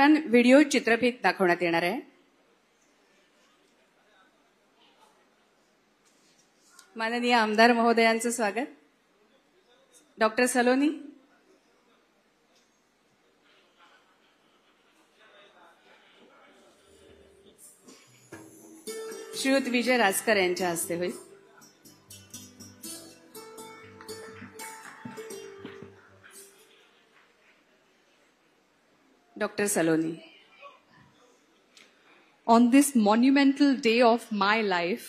दरम्यान व्हिडिओ चित्रफित दाखवण्यात येणार आहे. माननीय आमदार महोदयांचं स्वागत. डॉक्टर सलोनी. श्रीयुत विजय राजकर यांच्या हस्ते होईल. Dr. Saloni. On this monumental day of my life,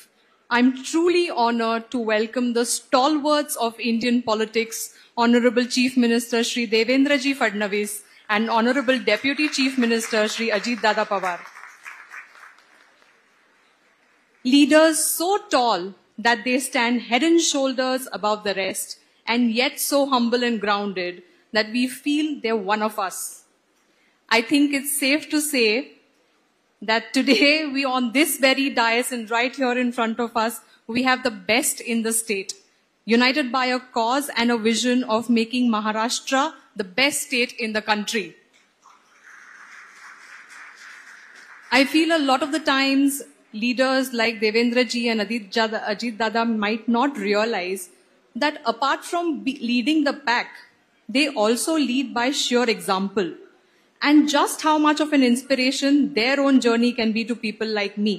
I'm truly honored to welcome the stalwarts of Indian politics, Honorable Chief Minister Shri Devendra Ji Fadnavis and Honorable Deputy Chief Minister Shri Ajit Dada Pawar. Leaders so tall that they stand head and shoulders above the rest and yet so humble and grounded that we feel they're one of us. I think it's safe to say that today we on this very dais and right here in front of us, we have the best in the state, united by a cause and a vision of making Maharashtra the best state in the country. I feel a lot of the times leaders like Devendra ji and Ajit Dada might not realize that apart from leading the pack, they also lead by sheer example. And just how much of an inspiration their own journey can be to people like me.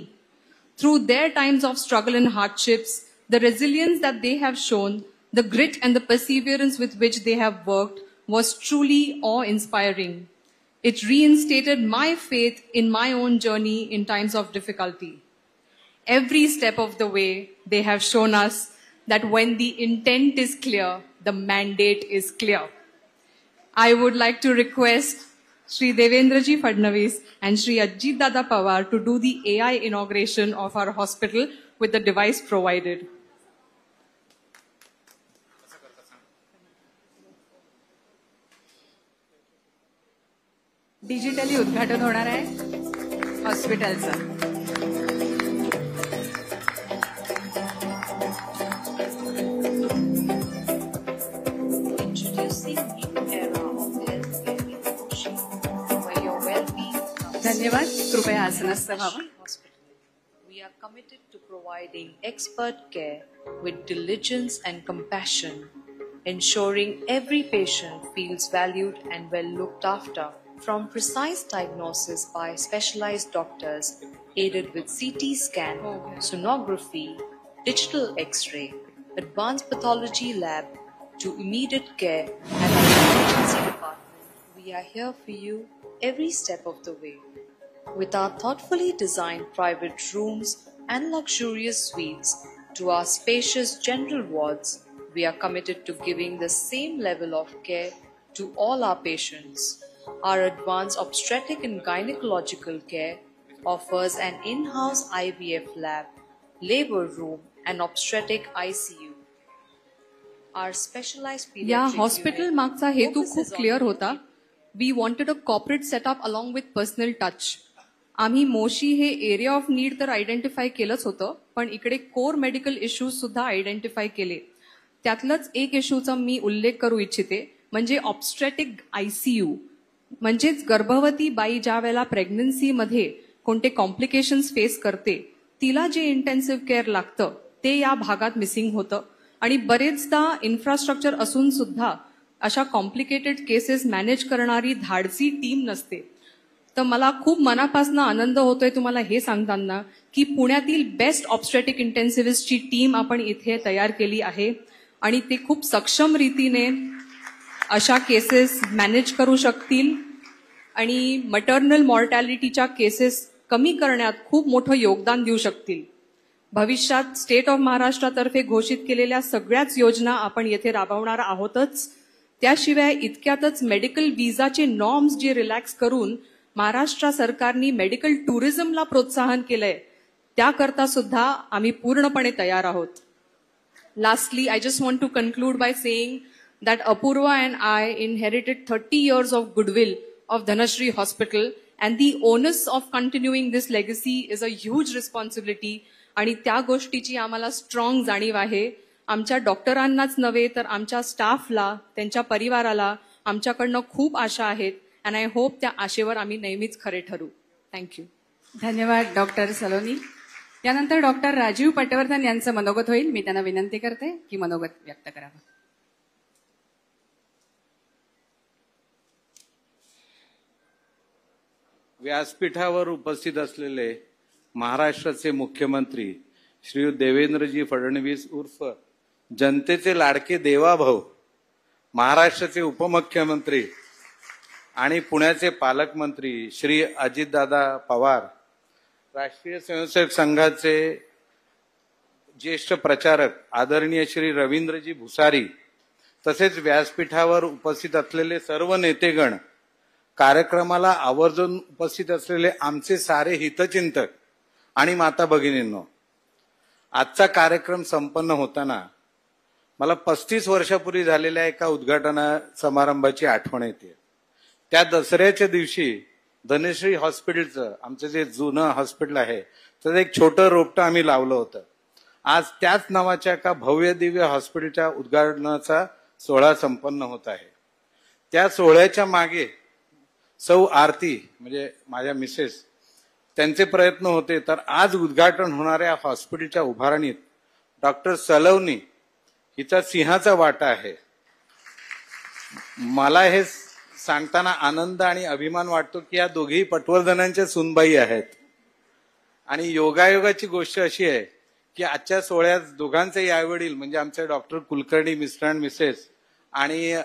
Through their times of struggle and hardships, the resilience that they have shown, the grit and the perseverance with which they have worked was truly awe-inspiring. It reinstated my faith in my own journey in times of difficulty. Every step of the way, they have shown us that when the intent is clear, the mandate is clear. I would like to request Shri Devendra Ji Fadnavis and Shri Ajit Dada Pawar to do the AI inauguration of our hospital with the device provided. Digitally उद्घाटन होणार आहे हॉस्पिटलचं. धन्यवाद. कृपया आसनस्थ व्हावं. We are committed to providing expert care with diligence and compassion, ensuring every patient feels valued and well looked after. From precise diagnosis by specialized doctors, aided with CT scan, sonography, digital X-ray, advanced pathology lab, to immediate care at our emergency department, we are here for you every step of the way. With our thoughtfully designed private rooms and luxurious suites to our spacious general wards, we are committed to giving the same level of care to all our patients. Our advanced obstetric and gynecological care offers an in-house IVF lab, labor room, and obstetric ICU. Our specialized pediatric या hospital मागचा हेतू खूप clear होता. We wanted a corporate setup along with personal touch. आम्ही मोशी हे area of need तर identify केलंच होतं, पण इकडे कोर मेडिकल इश्यूज सुद्धा आयडेंटिफाय केले. त्यातलंच एक इश्यूचा मी उल्लेख करू इच्छिते, म्हणजे ऑब्स्ट्रेटिक ICU. म्हणजेच गर्भवती बाई ज्या वेळेला प्रेग्नन्सीमध्ये कोणते कॉम्प्लिकेशन्स फेस करते, तिला जे इंटेन्सिव्ह केअर लागतं ते या भागात मिसिंग होतं. आणि बरेचदा इन्फ्रास्ट्रक्चर असून सुद्धा अशा कॉम्प्लिकेटेड केसेस मॅनेज करणारी धाडसी टीम नसते. तर मला खूप मनापासून आनंद होतोय तुम्हाला हे सांगताना की पुण्यातील बेस्ट ऑब्स्ट्रेटिक इंटेन्सिव्हिस्टची टीम आपण इथे तयार केली आहे आणि ते खूप सक्षम रीतीने अशा केसेस मॅनेज करू शकतील आणि मटर्नल मॉर्टॅलिटीच्या केसेस कमी करण्यात खूप मोठं योगदान देऊ शकतील. भविष्यात स्टेट ऑफ महाराष्ट्रातर्फे घोषित केलेल्या सगळ्याच योजना आपण येथे राबवणार आहोतच. त्याशिवाय इतक्यातच मेडिकल विजाचे नॉर्म्स जे रिलॅक्स करून महाराष्ट्र सरकारने मेडिकल टुरिझमला प्रोत्साहन केलंय, त्याकरता सुद्धा आम्ही पूर्णपणे तयार आहोत. Lastly, I just want to conclude by saying that Apurva and I inherited 30 years of goodwill of Dhanashri Hospital, and the onus of continuing this legacy is a huge responsibility. आणि त्या गोष्टीची आम्हाला स्ट्रॉंग जाणीव आहे. आमच्या डॉक्टरांनाच नव्हे तर आमच्या स्टाफला, त्यांच्या परिवाराला आमच्याकडनं खूप आशा आहेत. अँड आय होप त्या आशेवर आम्ही नेहमीच खरे ठरू. थँक्यू. धन्यवाद डॉक्टर सलोनी. यानंतर डॉक्टर राजीव पटवर्धन यांचं मनोगत होईल. मी त्यांना विनंती करते की मनोगत व्यक्त करावं. व्यासपीठावर उपस्थित असलेले महाराष्ट्राचे मुख्यमंत्री श्री देवेंद्रजी फडणवीस उर्फ जनतेचे लाडके देवाभाऊ, महाराष्ट्राचे उपमुख्यमंत्री आणि पुण्याचे पालकमंत्री श्री अजितदादा पवार, राष्ट्रीय स्वयंसेवक संघाचे ज्येष्ठ प्रचारक आदरणीय श्री रवींद्रजी भुसारी, तसेच व्यासपीठावर उपस्थित असलेले सर्व नेतेगण, कार्यक्रमाला आवर्जून उपस्थित असलेले आमचे सारे हितचिंतक आणि माता भगिनींनो, आजचा कार्यक्रम संपन्न होताना मला 35 वर्षापूर्वी झालेल्या एका उद्घाटन समारंभाची आठवण येते. त्या दसऱ्याच्या दिवशी धनश्री हॉस्पिटलचं, आमचं जे जुनं हॉस्पिटल आहे, त्याचं एक छोटं रोपटं आम्ही लावलं होतं. आज त्याच नावाच्या एका भव्य दिव्य हॉस्पिटलच्या उद्घाटनाचा सोहळा संपन्न होत आहे. त्या सोहळ्याच्या मागे सौ आरती म्हणजे माझ्या मिसेस, त्यांचे प्रयत्न होते. तर आज उद्घाटन होणाऱ्या हॉस्पिटलच्या उभारणीत डॉक्टर सलोनी हिचा सिंहाचा वाटा आहे. मला हे सांगताना आनंद आणि अभिमान वाटतो की या दोघेही पटवर्धनांच्या सूनबाई आहेत. आणि योगायोगाची गोष्ट अशी आहे की आजच्या सोहळ्यात दोघांचे आईवडील म्हणजे आमचे doctor Kulkarni mister and Mrs आणि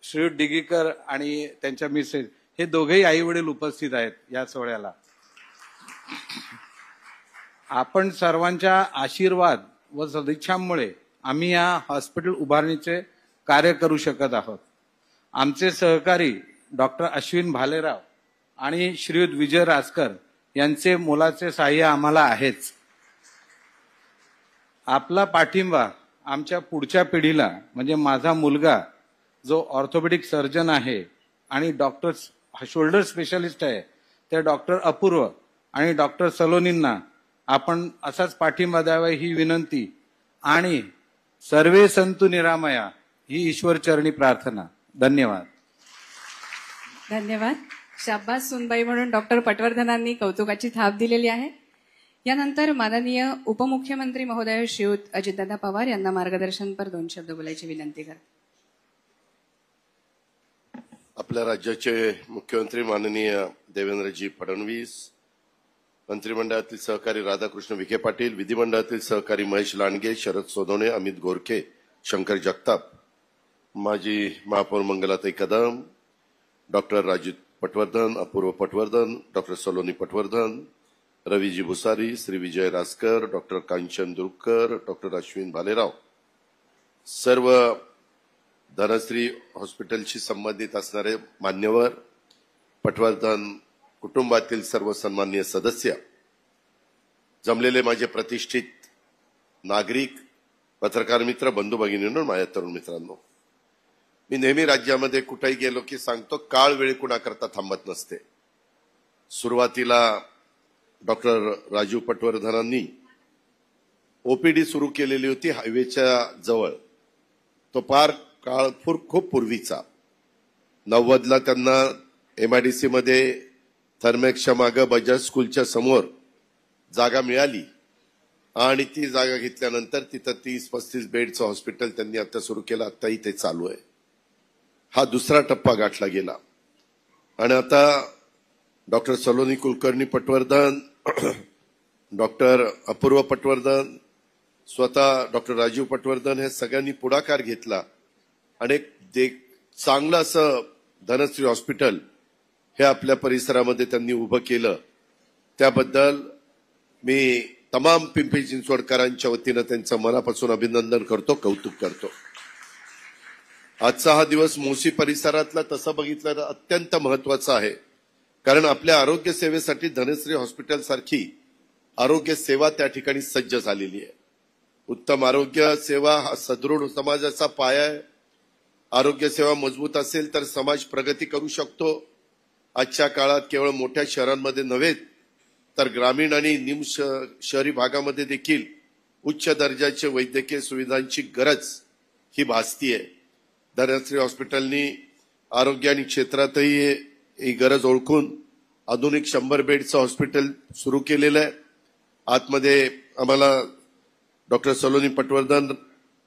श्री डिगीकर आणि त्यांच्या मिसेस, हे दोघेही आई वडील उपस्थित आहेत या सोहळ्याला. आपण सर्वांच्या आशीर्वाद व सदिच्छांमुळे आम्ही या हॉस्पिटल उभारणीचे कार्य करू शकत आहोत. आमचे सहकारी डॉक्टर अश्विन भालेराव आणि श्रीयुत विजय राजकर यांचे मोलाचे सहाय्य आम्हाला आहेच. आपला पाठिंबा आमच्या पुढच्या पिढीला म्हणजे माझा मुलगा जो ऑर्थोपेडिक सर्जन आहे आणि डॉक्टर शोल्डर स्पेशालिस्ट आहे त्या डॉक्टर अपूर्व आणि डॉक्टर सलोनींना आपण असाच पाठिंबा द्यावा ही विनंती आणि सर्वे संतु निरामया ही ईश्वर चरणी प्रार्थना. धन्यवाद. धन्यवाद. शाब्बास सुनबाई म्हणून डॉक्टर पटवर्धनांनी कौतुकाची थाप दिलेली आहे. यानंतर माननीय उपमुख्यमंत्री महोदय श्रीयुत अजितदादा पवार यांना मार्गदर्शनपर 2 शब्द बोलायची विनंती करते. आपल्या राज्याचे मुख्यमंत्री माननीय देवेंद्रजी फडणवीस, मंत्रिमंडळातील सहकारी राधाकृष्ण विखे पाटील, विधिमंडळातील सहकारी महेश लांडगे, शरद सोनवणे, अमित गोरखे, शंकर जगताप, माजी महापौर मंगलाताई कदम, डॉक्टर राजीव पटवर्धन, अपूर्व Patwardhan, doctor Saloni Patwardhan, Raviji Bhusari, Shri Vijay राजकर, doctor Kanchan दुरकर, doctor Ashwin Bhalerao, सर्व धनश्री हॉस्पिटलशी संबंधित असणारे मान्यवर, पटवर्धन कुटुंबातील सर्व सन्माननीय सदस्य, जमलेले माझे प्रतिष्ठित नागरिक, पत्रकार मित्र, बंधू भगिनींनो, माझ्या तरुण मित्रांनो, मी नेहमी राज्यामध्ये कुठेही गेलो की सांगतो, काळ वेळ कुणाकरता थांबत नसते. सुरुवातीला डॉक्टर राजीव पटवर्धनांनी ओपीडी सुरू केलेली होती हायवेच्या जवळ. तो पार काळ खूप पूर्वीचा. 90ला त्यांना MIDC मध्ये थर्मॅक्सच्या मागे बजाज स्कूलच्या समोर जागा मिळाली आणि ती जागा घेतल्यानंतर तिथं 30-35 बेडचं हॉस्पिटल त्यांनी आता सुरू केलं. आताही ते चालू आहे. हा दुसरा टप्पा गाठला गेला आणि आता डॉक्टर सलोनी कुलकर्णी पटवर्धन, डॉक्टर अपूर्व पटवर्धन, स्वतः डॉक्टर राजीव पटवर्धन हे सगळ्यांनी पुढाकार घेतला आणि एक चांगलं असं धनश्री हॉस्पिटल हे आपल्या परिसरामध्ये त्यांनी उभं केलं. त्याबद्दल मी तमाम पिंपरी चिंचवडकरांच्या वतीनं त्यांचं मनापासून अभिनंदन करतो, कौतुक करतो. आजचा हा दिवस मोसी परिसरातला तसं बघितलं तर अत्यंत महत्वाचा आहे, कारण आपल्या आरोग्य सेवेसाठी धनश्री हॉस्पिटल सारखी आरोग्य सेवा त्या ठिकाणी सज्ज झालेली आहे. उत्तम आरोग्य सेवा हा सदृढ समाजाचा पाया आहे. आरोग्य सेवा मजबूत असेल तर समाज प्रगती करू शकतो. आजच्या काळात केवळ मोठ्या शहरांमध्ये नव्हे तर ग्रामीण आणि निम शहरी भागामध्ये देखील उच्च दर्जाचे वैद्यकीय सुविधांची गरज ही भासतीये. धनश्री हॉस्पिटलनी आरोग्य आणि क्षेत्रातही ही गरज ओळखून आधुनिक 100 बेडचं हॉस्पिटल सुरू केलेलं आहे. आतमध्ये आम्हाला डॉक्टर सलोनी पटवर्धन,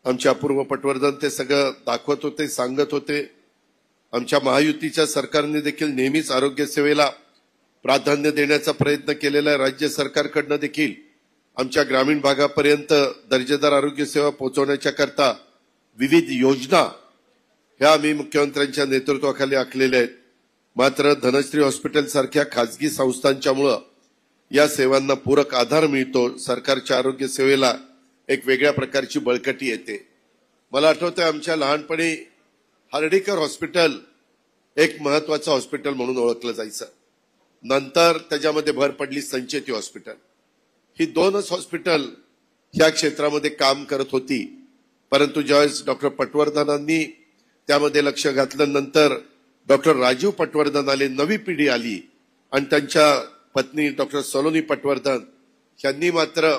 आमचे अपूर्व पटवर्धन ते सगळं दाखवत होते, सांगत होते. आमच्या महायुतीच्या सरकारने देखील नेहमीच आरोग्य सेवेला प्राधान्य देण्याचा प्रयत्न केलेला आहे. राज्य सरकारकडनं देखील आमच्या ग्रामीण भागापर्यंत दर्जेदार आरोग्य सेवा पोहोचवण्याच्या करता विविध योजना ह्या आम्ही मुख्यमंत्र्यांच्या नेतृत्वाखाली आखलेल्या आहेत. मात्र धनश्री हॉस्पिटल सारख्या खासगी संस्थांच्यामुळं या सेवांना पूरक आधार मिळतो. सरकारच्या आरोग्य सेवेला एक वेगळ्या प्रकारची बळकटी येते. मला आठवतंय आमच्या लहानपणी हार्डीकर हॉस्पिटल एक महत्वाचं हॉस्पिटल म्हणून ओळखलं जायचं. नंतर त्याच्यामध्ये भर पडली संचेती हॉस्पिटल. ही 2च हॉस्पिटल या क्षेत्रामध्ये काम करत होती. परंतु ज्यावेळेस डॉक्टर पटवर्धनांनी त्यामध्ये लक्ष घातलं, नंतर डॉक्टर राजीव पटवर्धन आले, नवी पिढी आली आणि त्यांच्या पत्नी डॉक्टर सलोनी पटवर्धन यांनी मात्र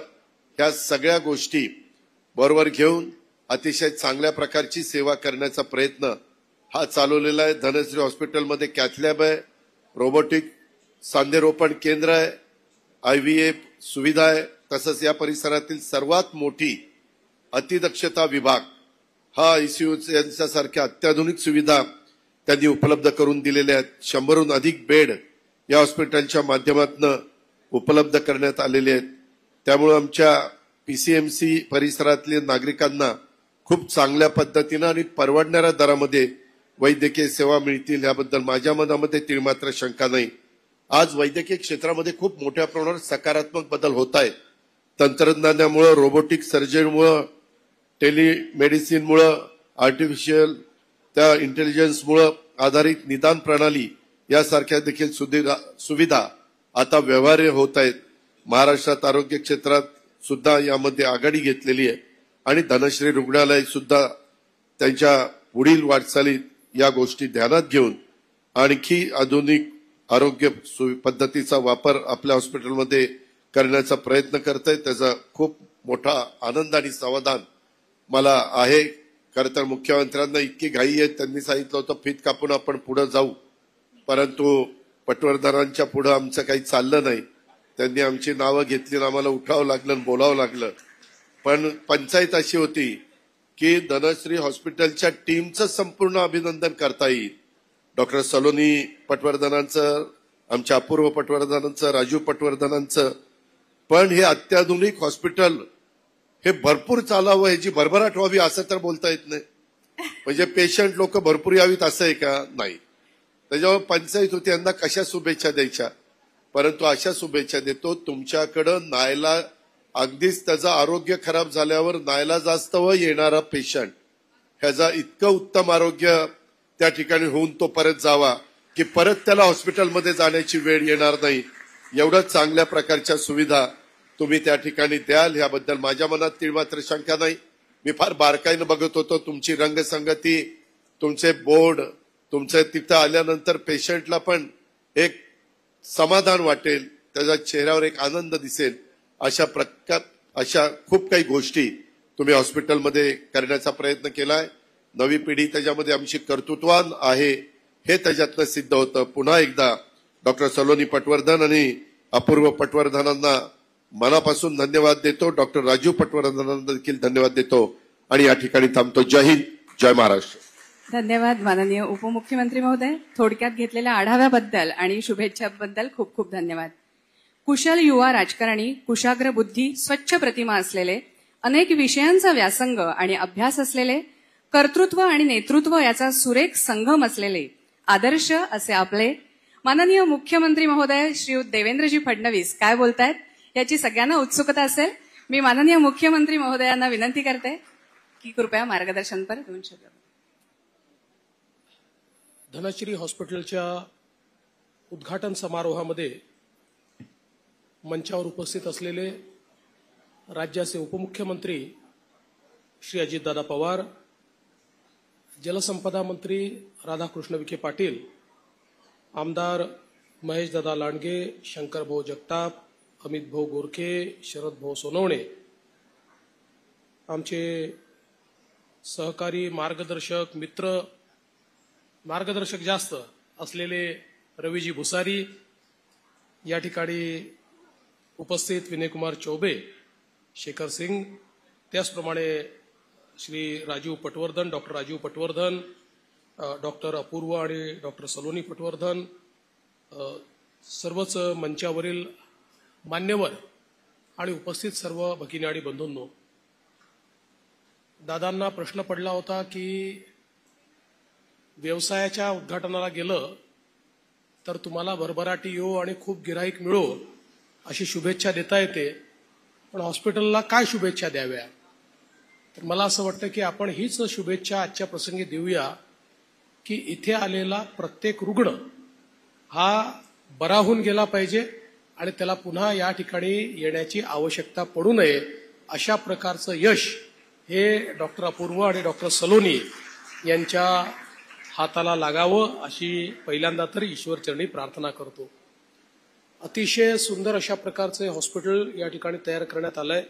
ह्या सगळ्या गोष्टी बरोबर घेऊन अतिशय चांगल्या प्रकारची सेवा करण्याचा प्रयत्न हा चालवलेला आहे. धनश्री हॉस्पिटलमध्ये कॅथलॅब आहे, रोबोटिक सांधेरोपण केंद्र आहे, IVF सुविधा आहे. तसंच या परिसरातील सर्वात मोठी अतिदक्षता विभाग हा ICU यांच्यासारख्या अत्याधुनिक सुविधा त्यांनी उपलब्ध करून दिलेल्या आहेत. 100हून अधिक बेड या हॉस्पिटलच्या माध्यमातून उपलब्ध करण्यात आलेले आहेत. त्यामुळे आमच्या PCMC परिसरातल्या नागरिकांना खूप चांगल्या पद्धतीनं आणि परवडणाऱ्या दरामध्ये वैद्यकीय सेवा मिळतील याबद्दल माझ्या मनामध्ये तीळमात्र शंका नाही. आज वैद्यकीय क्षेत्रामध्ये खूप मोठ्या प्रमाणावर सकारात्मक बदल होत आहेत. तंत्रज्ञानामुळे, रोबोटिक सर्जरीमुळे, टेलिमेडिसिनमुळे, आर्टिफिशियल त्या इंटेलिजन्समुळे आधारित निदान प्रणाली यासारख्या देखील सुविधा आता व्यवहार्य होत आहेत. महाराष्ट्रात आरोग्य क्षेत्रात सुद्धा यामध्ये आघाडी घेतलेली आहे आणि धनश्री रुग्णालय सुद्धा त्यांच्या पुढील वाटचालीत या गोष्टी ध्यानात घेऊन आणखी आधुनिक आरोग्य पद्धतीचा वापर आपल्या हॉस्पिटलमध्ये करण्याचा प्रयत्न करत आहे. त्याचा खूप मोठा आनंद आणि समाधान मला आहे. खरं तर मुख्यमंत्र्यांना इतकी घाई आहे, त्यांनी सांगितलं होतं फीत कापून आपण पुढे जाऊ, परंतु पटवर्धनांच्या पुढे आमचं काही चाललं नाही. त्यांनी आमची नावं घेतली आणि आम्हाला उठावं लागलं आणि बोलावं लागलं. पण पंचायत अशी होती की धनश्री हॉस्पिटलच्या टीमचं संपूर्ण अभिनंदन करता येईल. डॉक्टर सलोनी पटवर्धनांचं, आमच्या अपूर्व पटवर्धनांचं, राजीव पटवर्धनांचं. पण हे अत्याधुनिक हॉस्पिटल हे भरपूर चालावं, ह्याची भरभराट व्हावी असं तर बोलता येत नाही. म्हणजे पेशंट लोक भरपूर यावीत असं आहे का? नाही. त्याच्यावर पंचायत होती, यांना कशा शुभेच्छा द्यायच्या. परंतु अशा शुभेच्छा देतो, तुमच्याकडं नायला अगदीच त्याचं आरोग्य खराब झाल्यावर नाईलाजास्तव येणारा पेशंट ह्याचा इतकं उत्तम आरोग्य त्या ठिकाणी होऊन तो परत जावा की परत त्याला हॉस्पिटलमध्ये जाण्याची वेळ येणार नाही. एवढं चांगल्या प्रकारच्या सुविधा तुम्ही त्या ठिकाणी द्याल याबद्दल माझ्या मनात तीळमात्र शंका नाही. मी फार बारकाईनं बघत होतो तुमची रंगसंगती, तुमचे बोर्ड, तुमचे तिथं आल्यानंतर पेशंटला पण एक समाधान वाटेल, त्याच्या चेहऱ्यावर एक आनंद दिसेल. अशा खूप काही गोष्टी तुम्ही हॉस्पिटलमध्ये करण्याचा प्रयत्न केलाय. नवी पिढी त्याच्यामध्ये आमची कर्तृत्वान आहे हे त्याच्यातनं सिद्ध होतं. पुन्हा एकदा डॉक्टर सलोनी पटवर्धन आणि अपूर्व पटवर्धनांना मनापासून धन्यवाद देतो. डॉक्टर राजीव पटवर्धनांना देखील धन्यवाद देतो आणि या ठिकाणी थांबतो. जय हिंद, जय महाराष्ट्र. धन्यवाद माननीय उपमुख्यमंत्री महोदय. थोडक्यात घेतलेल्या आढाव्याबद्दल आणि शुभेच्छाबद्दल खूप खूप धन्यवाद. कुशल युवा राजकारणी, कुशाग्र बुद्धी, स्वच्छ प्रतिमा असलेले, अनेक विषयांचा व्यासंग आणि अभ्यास असलेले, कर्तृत्व आणि नेतृत्व याचा सुरेख संगम असलेले, आदर्श असे आपले माननीय मुख्यमंत्री महोदय श्रीयुत देवेंद्रजी फडणवीस काय बोलतायत याची सगळ्यांना उत्सुकता असेल. मी माननीय मुख्यमंत्री महोदयांना विनंती करते की कृपया मार्गदर्शनपर 2 शब्द. धनश्री हॉस्पिटलच्या उद्घाटन समारोहामध्ये मंचावर उपस्थित असलेले राज्याचे उपमुख्यमंत्री श्री अजितदादा पवार, जलसंपदा मंत्री राधाकृष्ण विखे पाटील, आमदार महेशदादा लांडगे, शंकरभाऊ जगताप, अमितभाऊ गोरखे, शरदभाऊ सोनवणे, आमचे सहकारी मार्गदर्शक मित्र, मार्गदर्शक जास्त असलेले रवीजी भुसारी, या ठिकाणी उपस्थित विनयकुमार चौबे, शेखर सिंग, त्याचप्रमाणे श्री राजीव पटवर्धन, डॉक्टर राजीव पटवर्धन, डॉक्टर अपूर्व आणि डॉक्टर सलोनी पटवर्धन, सर्वच मंचावरील मान्यवर आणि उपस्थित सर्व भगिनी आणि बंधूंनो, दादांना प्रश्न पडला होता की व्यवसायाच्या उद्घाटनाला गेलं तर तुम्हाला भरभराटी येऊ आणि खूप गिराईक मिळो अशी शुभेच्छा देता येते, पण हॉस्पिटलला काय शुभेच्छा द्याव्या? तर मला असं वाटतं की आपण हीच शुभेच्छा आजच्या प्रसंगी देऊया की इथे आलेला प्रत्येक रुग्ण हा बरा होऊन गेला पाहिजे आणि त्याला पुन्हा या ठिकाणी येण्याची आवश्यकता पडू नये, अशा प्रकारचं यश हे डॉक्टर अपूर्व आणि डॉक्टर सलोनी यांच्या हाताला लागावं अशी पहिल्यांदा तर ईश्वरचरणी प्रार्थना करतो. अतिशय सुंदर अशा प्रकारचे हॉस्पिटल या ठिकाणी तयार करण्यात आलंय.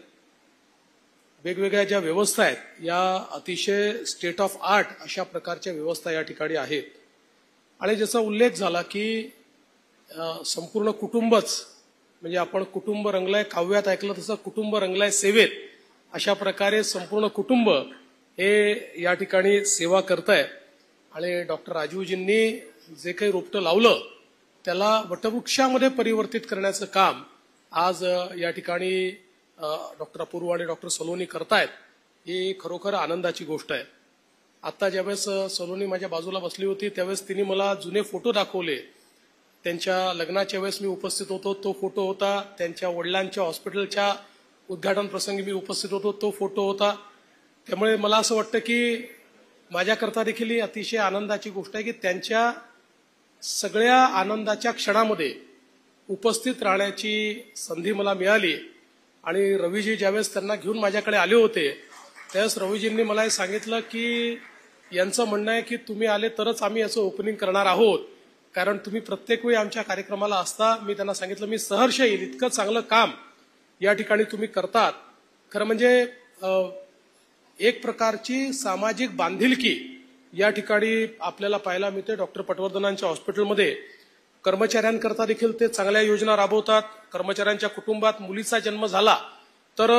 वेगवेगळ्या ज्या व्यवस्था आहेत या अतिशय स्टेट ऑफ आर्ट अशा प्रकारच्या व्यवस्था या ठिकाणी आहेत. आणि ज्याचा उल्लेख झाला की संपूर्ण कुटुंबच, म्हणजे आपण कुटुंब रंगलाय काव्यात ऐकलं तसं कुटुंब रंगलाय सेवेत, अशा प्रकारे संपूर्ण कुटुंब हे या ठिकाणी सेवा करतायत. आणि डॉक्टर राजीवजींनी जे काही रोपटं लावलं त्याला वटवृक्षामध्ये परिवर्तित करण्याचं काम आज या ठिकाणी डॉक्टर अपूर्व आणि डॉक्टर सलोनी करतायत. ही खरोखर आनंदाची गोष्ट आहे. आता ज्यावेळेस सलोनी माझ्या बाजूला बसली होती त्यावेळेस तिने मला जुने फोटो दाखवले. त्यांच्या लग्नाच्या वेळेस मी उपस्थित होतो तो फोटो होता, त्यांच्या वडिलांच्या हॉस्पिटलच्या उद्घाटन प्रसंगी मी उपस्थित होतो तो फोटो होता. त्यामुळे मला असं वाटतं की माझ्याकरता देखील ही अतिशय आनंदाची गोष्ट आहे की त्यांच्या सगळ्या आनंदाच्या क्षणामध्ये उपस्थित राहण्याची संधी मला मिळाली. आणि रवीजी ज्यावेळेस त्यांना घेऊन माझ्याकडे आले होते त्यावेळेस रवीजींनी मला हे सांगितलं की यांचं म्हणणं आहे की तुम्ही आले तरच आम्ही याचं ओपनिंग करणार आहोत, कारण तुम्ही प्रत्येक वेळी आमच्या कार्यक्रमाला असता. मी त्यांना सांगितलं मी सहर्ष येईल, इतकं चांगलं काम या ठिकाणी तुम्ही करतात. खरं म्हणजे एक प्रकारची सामाजिक बांधिलकी या ठिकाणी आपल्याला पाहायला मिळते. डॉक्टर पटवर्धनांच्या हॉस्पिटलमध्ये कर्मचाऱ्यांकरता देखील ते चांगल्या योजना राबवतात. कर्मचाऱ्यांच्या कुटुंबात मुलीचा जन्म झाला तर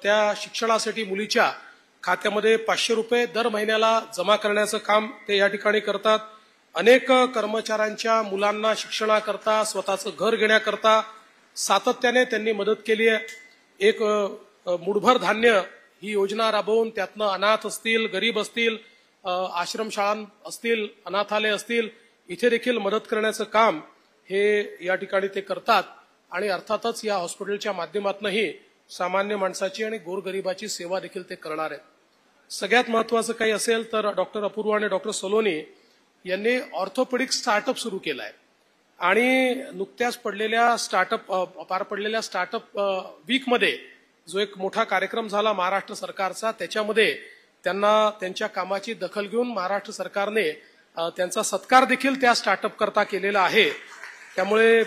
त्या शिक्षणासाठी मुलीच्या खात्यामध्ये 500 रुपये दर महिन्याला जमा करण्याचं काम ते या ठिकाणी करतात. अनेक कर्मचाऱ्यांच्या मुलांना शिक्षणाकरता स्वतःचं घर घेण्याकरता सातत्याने त्यांनी मदत केली आहे. एक मुठभर धान्य ही योजना राबवून त्यातनं अनाथ असतील, गरीब असतील, आश्रमशाळा असतील, अनाथालय असतील, इथे देखील मदत करण्याचं काम हे या ठिकाणी ते करतात. आणि अर्थातच या हॉस्पिटलच्या माध्यमातूनही सामान्य माणसाची आणि गोरगरिबाची सेवा देखील ते करणार आहेत. सगळ्यात महत्वाचं काही असेल तर डॉक्टर अपूर्व आणि डॉक्टर सलोनी यांनी ऑर्थोपेडिक स्टार्टअप सुरू केला आहे. आणि नुकत्याच पार पडलेल्या स्टार्टअप वीकमध्ये जो एक मोठा कार्यक्रम झाला महाराष्ट्र सरकारचा, त्याच्यामध्ये त्यांना त्यांच्या कामाची दखल घेऊन महाराष्ट्र सरकारने त्यांचा सत्कार देखील त्या स्टार्टअप करता केलेला आहे. त्यामुळे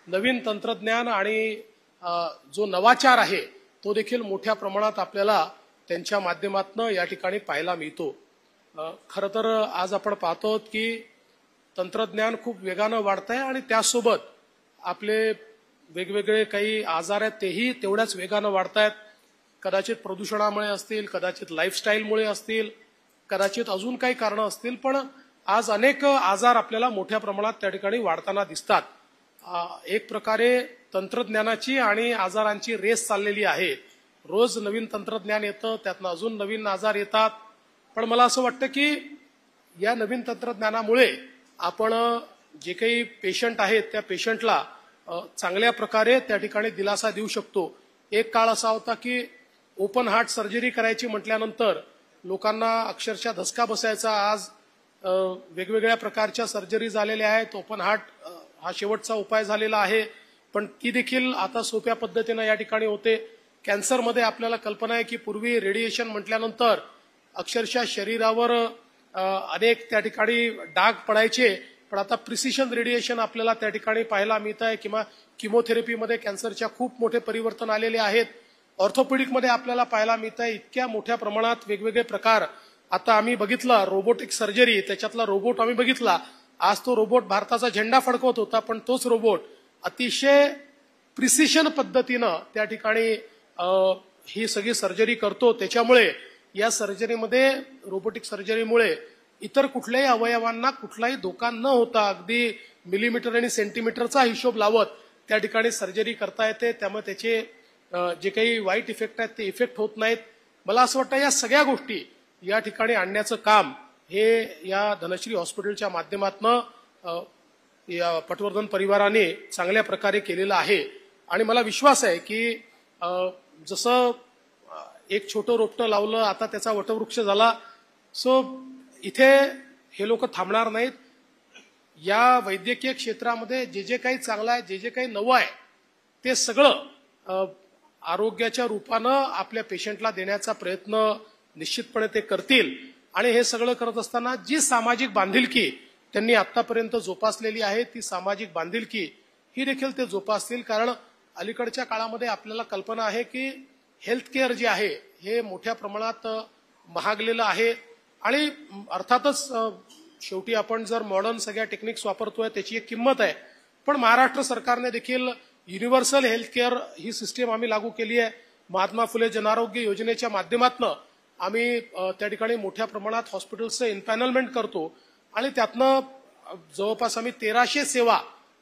नवीन तंत्रज्ञान आणि जो नवाचार आहे तो देखील मोठ्या प्रमाणात आपल्याला त्यांच्या माध्यमातून या ठिकाणी पाहायला मिळतो. खरं तर आज आपण पाहतो की तंत्रज्ञान खूप वेगानं वाढत आहे आणि त्यासोबत आपले वेगवेगळे काही आजार आहेत तेही तेवढ्याच वेगानं वाढत आहेत. कदाचित प्रदूषणामुळे असतील, कदाचित लाईफस्टाईलमुळे असतील, कदाचित अजून काही कारणं असतील, पण आज अनेक आजार आपल्याला मोठ्या प्रमाणात त्या ठिकाणी वाढताना दिसतात. एक प्रकारे तंत्रज्ञानाची आणि आजारांची रेस चाललेली आहे. रोज नवीन तंत्रज्ञान येतं, त्यातनं अजून नवीन आजार येतात. पण मला असं वाटतं की या नवीन तंत्रज्ञानामुळे आपण जे काही पेशंट आहेत त्या पेशंटला चांगल्या प्रकारे त्या ठिकाणी दिलासा देऊ शकतो. एक काळ असा होता की ओपन हार्ट सर्जरी करायची म्हटल्यानंतर लोकांना अक्षरशः धसका बसायचा. आज वेगवेगळ्या प्रकारच्या सर्जरी झालेल्या आहेत. ओपन हार्ट हा शेवटचा उपाय झालेला आहे, पण ती देखील आता सोप्या पद्धतीनं या ठिकाणी होते. कॅन्सरमध्ये आपल्याला कल्पना आहे की पूर्वी रेडिएशन म्हटल्यानंतर अक्षरशः शरीरावर अनेक त्या ठिकाणी डाग पडायचे, पण आता प्रिसिशन रेडिएशन आपल्याला त्या ठिकाणी पाहायला मिळत आहे. किंवा किमोथेरपीमध्ये कॅन्सरच्या खूप मोठे परिवर्तन आलेले आहेत. ऑर्थोपेडिकमध्ये आपल्याला पाहायला मिळत आहे इतक्या मोठ्या प्रमाणात वेगवेगळे प्रकार. आता आम्ही बघितला रोबोटिक सर्जरी, त्याच्यातला रोबोट आम्ही बघितला, आज तो रोबोट भारताचा झेंडा फडकवत होता, पण तोच रोबोट अतिशय प्रिसिशन पद्धतीनं त्या ठिकाणी ही सगळी सर्जरी करतो. त्याच्यामुळे या सर्जरीमध्ये, रोबोटिक सर्जरीमुळे इतर कुठल्याही अवयवांना कुठलाही धोका न होता अगदी मिलीमीटर आणि सेंटीमीटरचा हिशोब लावत त्या ठिकाणी सर्जरी करता येते. त्यामुळे त्याचे जे काही वाईट इफेक्ट आहेत ते इफेक्ट होत नाहीत. मला असं वाटतं या सगळ्या गोष्टी या ठिकाणी आणण्याचं काम हे या धनश्री हॉस्पिटलच्या माध्यमातून या पटवर्धन परिवाराने चांगल्या प्रकारे केलेलं आहे. आणि मला विश्वास आहे की जसं एक छोटं रोपटं लावलं, आता त्याचा वटवृक्ष झाला. सो इथे हे लोक थांबणार नाहीत. या वैद्यकीय क्षेत्रामध्ये जे जे काही चांगलं आहे, जे जे काही नवं आहे, ते सगळं आरोग्याच्या रूपानं आपल्या पेशंटला देण्याचा प्रयत्न निश्चितपणे ते करतील. आणि हे सगळं करत असताना जी सामाजिक बांधिलकी त्यांनी आतापर्यंत जोपासलेली आहे, ती सामाजिक बांधिलकी ही देखील ते जोपासतील. कारण अलीकडच्या काळामध्ये आपल्याला कल्पना आहे की हेल्थ केअर जे आहे हे मोठ्या प्रमाणात महागलेलं आहे. आणि अर्थातच शेवटी आपण जर मॉडर्न सगळ्या टेक्निक्स वापरतोय त्याची एक किंमत आहे. पण महाराष्ट्र सरकारने देखील युनिव्हर्सल हेल्थ केअर ही सिस्टीम आम्ही लागू केली आहे. महात्मा फुले जनआरोग्य योजनेच्या माध्यमातून आम्ही त्या ठिकाणी मोठ्या प्रमाणात हॉस्पिटल्सचं इम्पॅनलमेंट करतो आणि त्यातनं जवळपास आम्ही 1300 सेवा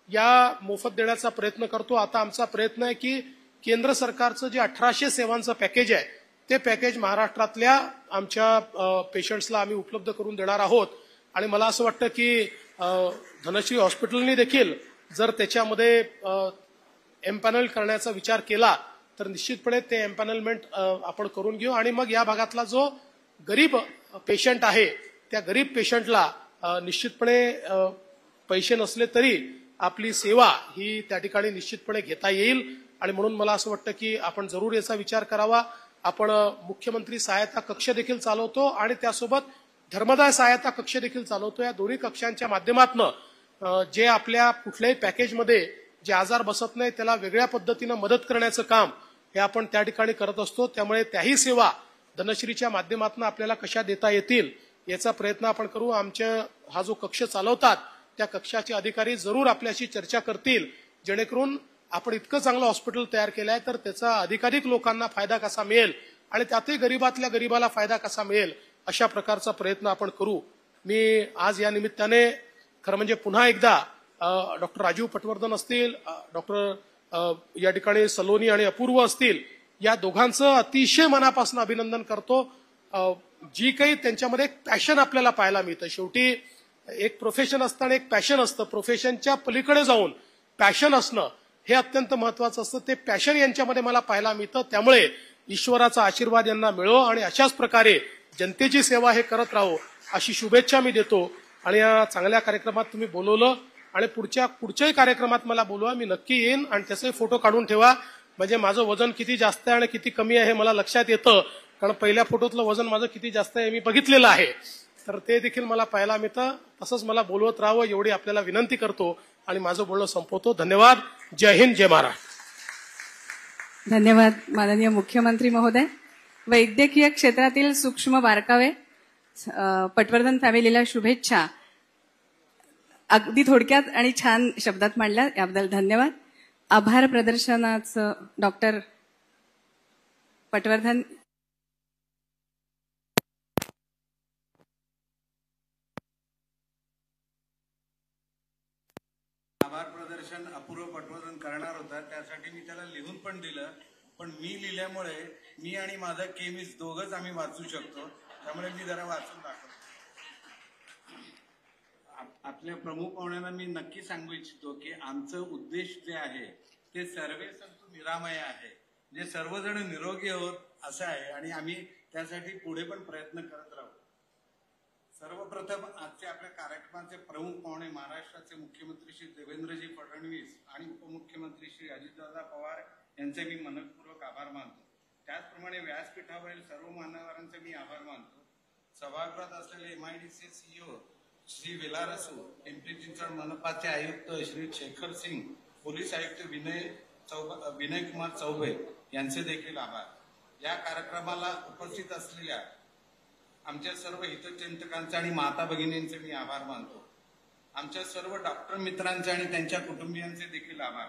या मोफत देण्याचा प्रयत्न करतो. आता आमचा प्रयत्न आहे की केंद्र सरकारचं जे 1800 सेवांचं पॅकेज आहे ते पॅकेज महाराष्ट्रातल्या आमच्या पेशंट्सला आम्ही उपलब्ध करून देणार आहोत. आणि मला असं वाटतं की धनश्री हॉस्पिटलनी देखील जर त्याच्यामध्ये एम्पॅनल करण्याचा विचार केला तर निश्चितपणे ते एम्पॅनलमेंट आपण करून घेऊ. आणि मग या भागातला जो गरीब पेशंट आहे त्या गरीब पेशंटला निश्चितपणे पैसे नसले तरी आपली सेवा ही त्या ठिकाणी निश्चितपणे घेता येईल. आणि म्हणून मला असं वाटतं की आपण जरूर याचा विचार करावा. आपण मुख्यमंत्री सहायता कक्ष देखील चालवतो आणि त्यासोबत धर्मदाय सहायता कक्ष देखील चालवतो. या दोन्ही कक्षांच्या माध्यमातून जे आपल्या कुठल्याही पॅकेजमध्ये जे आजार बसत नाही त्याला वेगळ्या पद्धतीनं मदत करण्याचं काम हे आपण त्या ठिकाणी करत असतो. त्यामुळे त्याही सेवा धनश्रीच्या माध्यमातून आपल्याला कशा देता येतील याचा प्रयत्न आपण करू. आमच्या हा जो कक्ष चालवतात त्या कक्षाचे अधिकारी जरूर आपल्याशी चर्चा करतील, जेणेकरून आपण इतकं चांगलं हॉस्पिटल तयार केलं आहे तर त्याचा अधिकाधिक लोकांना फायदा कसा मिळेल आणि त्यातही गरीबातल्या गरीबाला फायदा कसा मिळेल अशा प्रकारचा प्रयत्न आपण करू. मी आज या निमित्ताने खरं म्हणजे पुन्हा एकदा डॉक्टर राजीव पटवर्धन असतील, डॉक्टर या ठिकाणी सलोनी आणि अपूर्व असतील, या दोघांचं अतिशय मनापासून अभिनंदन करतो. जी काही त्यांच्यामध्ये एक पॅशन आपल्याला पाहायला मिळतं. शेवटी एक प्रोफेशन असतं आणि एक पॅशन असतं. प्रोफेशनच्या पलीकडे जाऊन पॅशन असणं हे अत्यंत महत्वाचं असतं. ते पॅशन यांच्यामध्ये मला पाहायला मिळतं. त्यामुळे ईश्वराचा आशीर्वाद यांना मिळो आणि अशाच प्रकारे जनतेची सेवा हे करत राहो अशी शुभेच्छा मी देतो. आणि या चांगल्या कार्यक्रमात तुम्ही बोलवलं आणि पुढच्याही कार्यक्रमात मला बोलवा, मी नक्की येईन. आणि त्याचे फोटो काढून ठेवा, म्हणजे माझं वजन किती जास्त आहे आणि किती कमी आहे हे मला लक्षात येतं. कारण पहिल्या फोटोतलं वजन माझं किती जास्त आहे मी बघितलेलं आहे, तर ते देखील मला पाहायला मिळतं. तसंच मला बोलवत राहावं एवढी आपल्याला विनंती करतो आणि माझं बोलणं संपवतो. धन्यवाद. जय हिंद, जय महाराष्ट्र. धन्यवाद माननीय मुख्यमंत्री महोदय. वैद्यकीय क्षेत्रातील सूक्ष्म बारकावे पटवर्धन फॅमिलीला शुभेच्छा. अगदी थोडक्यात आणि छान शब्दात मांडल्या याबद्दल धन्यवाद. आभार प्रदर्शनाचं डॉक्टर पटवर्धन आभार प्रदर्शन अपूर्व पटवर्धन करणार होता, त्यासाठी मी त्याला लिहून पण दिलं. पण मी लिहिल्यामुळे मी आणि माझा केमिस्ट दोघंच आम्ही वाचू शकतो, त्यामुळे मी जरा वाचून दाखवतो. आपल्या प्रमुख पाहुण्यांना मी नक्की सांगू इच्छितो की आमचं उद्देश जे आहे ते सर्वे संतु निरामय आहे, जे सर्वजण निरोगी होत असं आहे आणि आम्ही त्यासाठी पुढे पण प्रयत्न करत राहू. सर्वप्रथम आजच्या आपल्या कार्यक्रमाचे प्रमुख पाहुणे महाराष्ट्राचे मुख्यमंत्री श्री देवेंद्रजी फडणवीस आणि उपमुख्यमंत्री श्री अजितदादा पवार यांचे मी मनपूर्वक आभार मानतो. त्याचप्रमाणे व्यासपीठावरील सर्व मान्यवरांचे मी आभार मानतो. सभागृहात असलेले MIDC CEO श्री विलारसू, पिंपरी चिंचवड मनपाचे आयुक्त श्री शेखर सिंग, पोलीस आयुक्त विनय कुमार चौबे यांचे देखील आभार. या कार्यक्रमाला उपस्थित असलेल्या आमच्या सर्व हितचिंतकांचे आणि माता भगिनींचे मी आभार मानतो. आमच्या सर्व डॉक्टर मित्रांचे आणि त्यांच्या कुटुंबियांचे देखील आभार.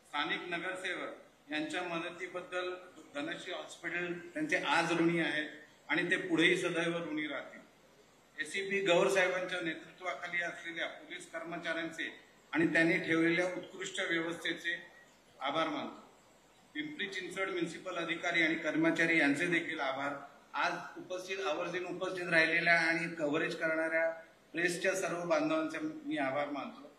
स्थानिक नगरसेवक यांच्या मदतीबद्दल धनश्री हॉस्पिटल त्यांचे आज ऋणी आहेत आणि ते पुढेही सदैव ऋणी राहतील. एसीपी गौर साहेबांच्या नेतृत्वाखाली असलेल्या पोलीस कर्मचाऱ्यांचे आणि त्यांनी ठेवलेल्या उत्कृष्ट व्यवस्थेचे आभार मानतो. पिंपरी चिंचवड म्युन्सिपल अधिकारी आणि कर्मचारी यांचे देखील आभार. आज आवर्जून उपस्थित राहिलेल्या आणि कव्हरेज करणाऱ्या प्रेसच्या सर्व बांधवांचे मी आभार मानतो.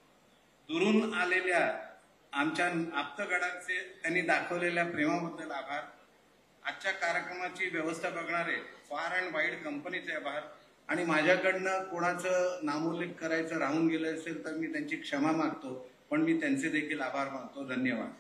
दुरून आलेल्या आमच्या आप्तगडांचे त्यांनी दाखवलेल्या प्रेमाबद्दल आभार. आजच्या कार्यक्रमाची व्यवस्था बघणारे फार अँड वाईड कंपनीचे आभार. आणि माझ्याकडनं कोणाचं नामोल्लेख करायचं राहून गेलं असेल तर मी त्यांची क्षमा मागतो, पण मी त्यांचे देखील आभार मानतो. धन्यवाद.